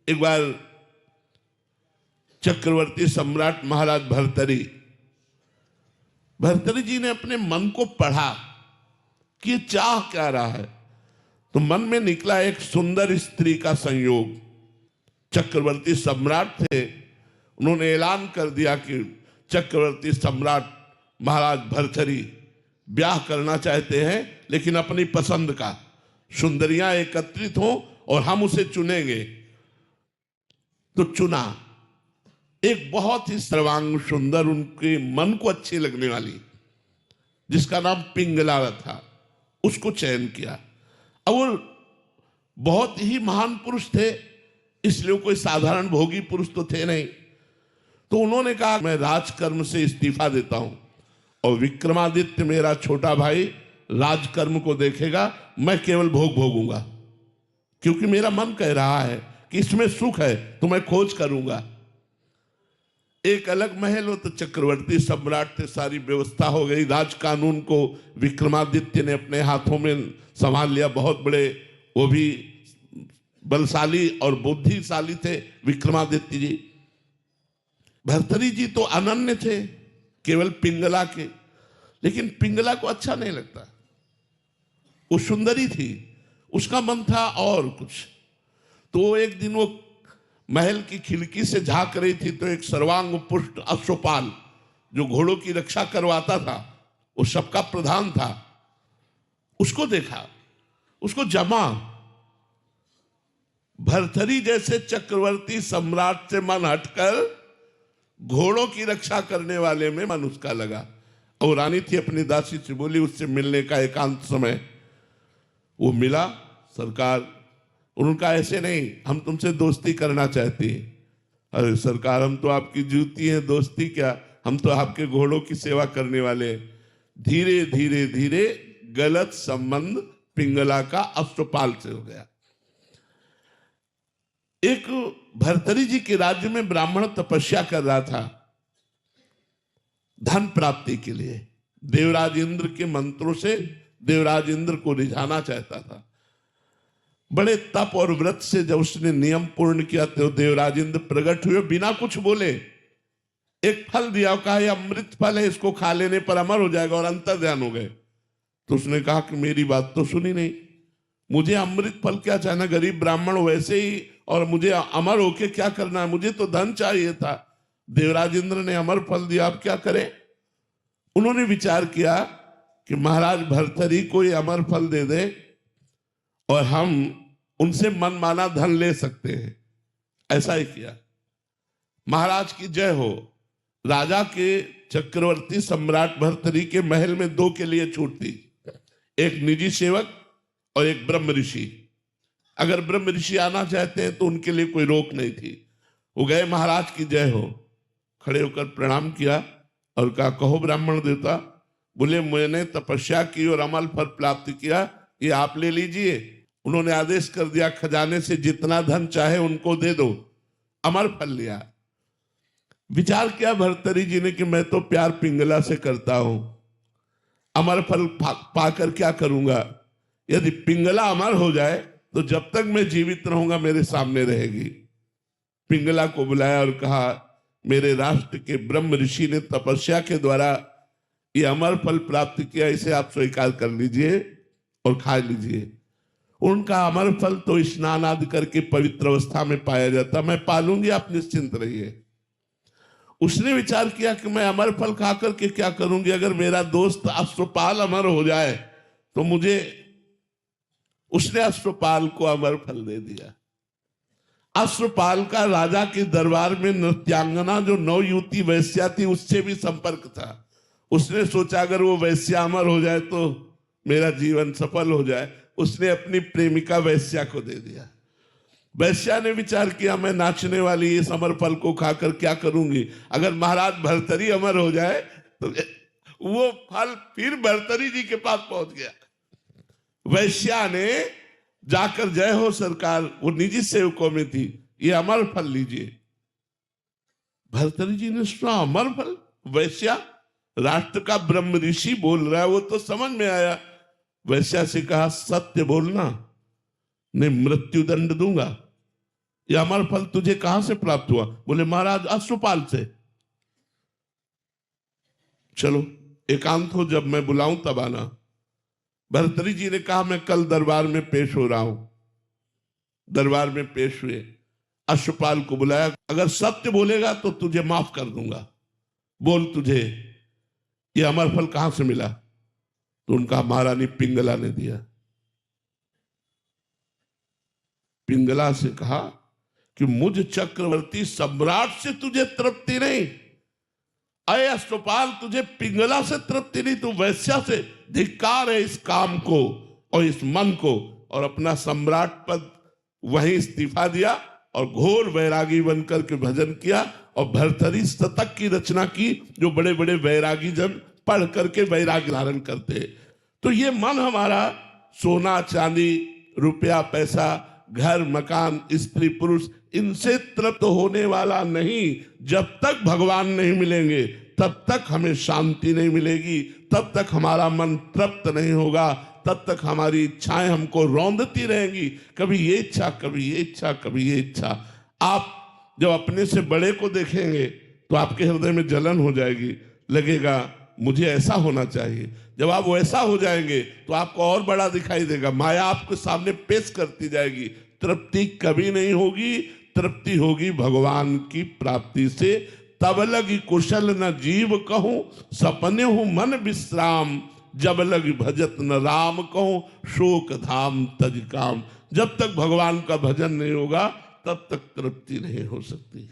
एक बार चक्रवर्ती सम्राट महाराज भर्तरी जी ने अपने मन को पढ़ा कि ये चाह क्या रहा है, तो मन में निकला एक सुंदर स्त्री का संयोग। चक्रवर्ती सम्राट थे, उन्होंने ऐलान कर दिया कि चक्रवर्ती सम्राट महाराज भर्तरी ब्याह करना चाहते हैं, लेकिन अपनी पसंद का। सुंदरियां एकत्रित हों और हम उसे चुनेंगे। तो चुना एक बहुत ही सर्वांग सुंदर, उनके मन को अच्छी लगने वाली, जिसका नाम पिंगला था, उसको चयन किया। अब वो बहुत ही महान पुरुष थे, इसलिए कोई साधारण भोगी पुरुष तो थे नहीं। तो उन्होंने कहा मैं राजकर्म से इस्तीफा देता हूं और विक्रमादित्य मेरा छोटा भाई राजकर्म को देखेगा, मैं केवल भोग भोगूंगा, क्योंकि मेरा मन कह रहा है कि इसमें सुख है, तो मैं खोज करूंगा। एक अलग महल हो, तो चक्रवर्ती सम्राट थे, सारी व्यवस्था हो गई। राज कानून को विक्रमादित्य ने अपने हाथों में संभाल लिया। बहुत बड़े, वो भी बलशाली और बुद्धिशाली थे विक्रमादित्य जी। भर्तरी जी तो अनन्य थे केवल पिंगला के, लेकिन पिंगला को अच्छा नहीं लगता। वो सुंदरी थी, उसका मन था और कुछ। तो एक दिन वो महल की खिड़की से झांक रही थी, तो एक सर्वांग पुष्ट अश्वपाल जो घोड़ों की रक्षा करवाता था, वो सबका प्रधान था, उसको देखा, उसको जमा। भर्तरी जैसे चक्रवर्ती सम्राट से मन हटकर घोड़ों की रक्षा करने वाले में मन उसका लगा। और रानी थी, अपनी दासी से बोली, उससे मिलने का एकांत समय। वो मिला, सरकार। उनका ऐसे नहीं, हम तुमसे दोस्ती करना चाहती हैं। अरे सरकार, हम तो आपकी जूती हैं, दोस्ती क्या, हम तो आपके घोड़ों की सेवा करने वाले हैं। धीरे धीरे धीरे गलत संबंध पिंगला का अश्वपाल से हो गया। एक भर्तरी जी के राज्य में ब्राह्मण तपस्या कर रहा था धन प्राप्ति के लिए। देवराज इंद्र के मंत्रों से देवराज इंद्र को रिझाना चाहता था। बड़े तप और व्रत से जब उसने नियम पूर्ण किया, तो देवराज इंद्र प्रकट हुए, बिना कुछ बोले एक फल दिया, कहा यह अमृत फल है, इसको खा लेने पर अमर हो जाएगा, और अंतर्ध्यान हो गए। तो उसने कहा कि मेरी बात तो सुनी नहीं, मुझे अमृत फल क्या चाहना, गरीब ब्राह्मण वैसे ही, और मुझे अमर होके क्या करना है, मुझे तो धन चाहिए था। देवराज इंद्र ने अमर फल दिया, अब क्या करें। उन्होंने विचार किया कि महाराज भर्तरी को ये अमर फल दे दे और हम उनसे मनमाना धन ले सकते हैं। ऐसा ही किया। महाराज की जय हो। राजा के चक्रवर्ती सम्राट भर्तरी के महल में दो के लिए छूट थी, एक निजी सेवक और एक ब्रह्म ऋषि। अगर ब्रह्म ऋषि आना चाहते हैं तो उनके लिए कोई रोक नहीं थी। वो गए, महाराज की जय हो, खड़े होकर प्रणाम किया और कहा, कहो ब्राह्मण देवता। बोले, मैंने तपस्या की और अमल फल प्राप्त किया, ये आप ले लीजिए। उन्होंने आदेश कर दिया, खजाने से जितना धन चाहे उनको दे दो। अमर फल लिया। विचार किया भर्तरी जी ने कि मैं तो प्यार पिंगला से करता हूं, अमर फल पाकर क्या करूंगा। यदि पिंगला अमर हो जाए तो जब तक मैं जीवित रहूंगा मेरे सामने रहेगी। पिंगला को बुलाया और कहा, मेरे राष्ट्र के ब्रह्म ऋषि ने तपस्या के द्वारा ये अमर फल प्राप्त किया, इसे आप स्वीकार कर लीजिए और खा लीजिए। उनका अमर फल तो स्नान आदि करके पवित्र अवस्था में पाया जाता, मैं पालूंगी, आप निश्चिंत रहिए। उसने विचार किया कि मैं अमर फल खा करके क्या करूंगी, अगर मेरा दोस्त अश्वपाल अमर हो जाए तो मुझे। उसने अश्वपाल को अमर फल दे दिया। अश्वपाल का राजा के दरबार में नृत्यांगना जो नवयुवती वैश्या थी, उससे भी संपर्क था। उसने सोचा अगर वो वैश्या अमर हो जाए तो मेरा जीवन सफल हो जाए। उसने अपनी प्रेमिका वैश्या को दे दिया। वैश्या ने विचार किया, मैं नाचने वाली इस अमर फल को खाकर क्या करूंगी, अगर महाराज भर्तरी अमर हो जाए तो वो फल फिर भर्तरी जी के पास पहुंच गया। वैश्या ने जाकर, जय हो सरकार, वो निजी सेवकों में थी, ये अमर फल लीजिए। भर्तरी जी ने सुना, अमर फल, वैश्या राष्ट्र का ब्रह्म ऋषि बोल रहा है, वो तो समझ में आया। वैश्या से कहा, सत्य बोलना, नहीं मृत्यु दंड दूंगा। ये अमर फल तुझे कहां से प्राप्त हुआ? बोले महाराज अश्वपाल से। चलो एकांत हो, जब मैं बुलाऊं तब आना। भर्तृहरि जी ने कहा मैं कल दरबार में पेश हो रहा हूं। दरबार में पेश हुए, अश्वपाल को बुलाया, अगर सत्य बोलेगा तो तुझे माफ कर दूंगा, बोल तुझे ये अमर फल कहां से मिला? तो उनका महारानी पिंगला ने दिया। पिंगला से कहा कि मुझ चक्रवर्ती सम्राट से तुझे तृप्ति नहीं, अय अश्वपाल तुझे पिंगला से तृप्ति नहीं, तू वैश्या से। धिक्कार है इस काम को और इस मन को। और अपना सम्राट पद वहीं इस्तीफा दिया और घोर वैरागी बनकर के भजन किया और भर्तृहरि शतक की रचना की, जो बड़े बड़े वैरागी जन पढ़ करके वैराग्य धारण करते। तो ये मन हमारा सोना चांदी रुपया पैसा घर मकान स्त्री पुरुष इनसे तृप्त होने वाला नहीं। जब तक भगवान नहीं मिलेंगे तब तक हमें शांति नहीं मिलेगी, तब तक हमारा मन तृप्त नहीं होगा, तब तक हमारी इच्छाएं हमको रौंदती रहेंगी, कभी ये इच्छा कभी ये इच्छा कभी ये इच्छा। आप जब अपने से बड़े को देखेंगे तो आपके हृदय में जलन हो जाएगी, लगेगा मुझे ऐसा होना चाहिए। जब आप वैसा हो जाएंगे तो आपको और बड़ा दिखाई देगा, माया आपके सामने पेश करती जाएगी। तृप्ति कभी नहीं होगी, तृप्ति होगी भगवान की प्राप्ति से। तब लगी कुशल न जीव कहूं, सपने हूं मन विश्राम, जब लगी भजत न राम कहूं, शोक धाम तज काम। जब तक भगवान का भजन नहीं होगा तब तक तृप्ति नहीं हो सकती।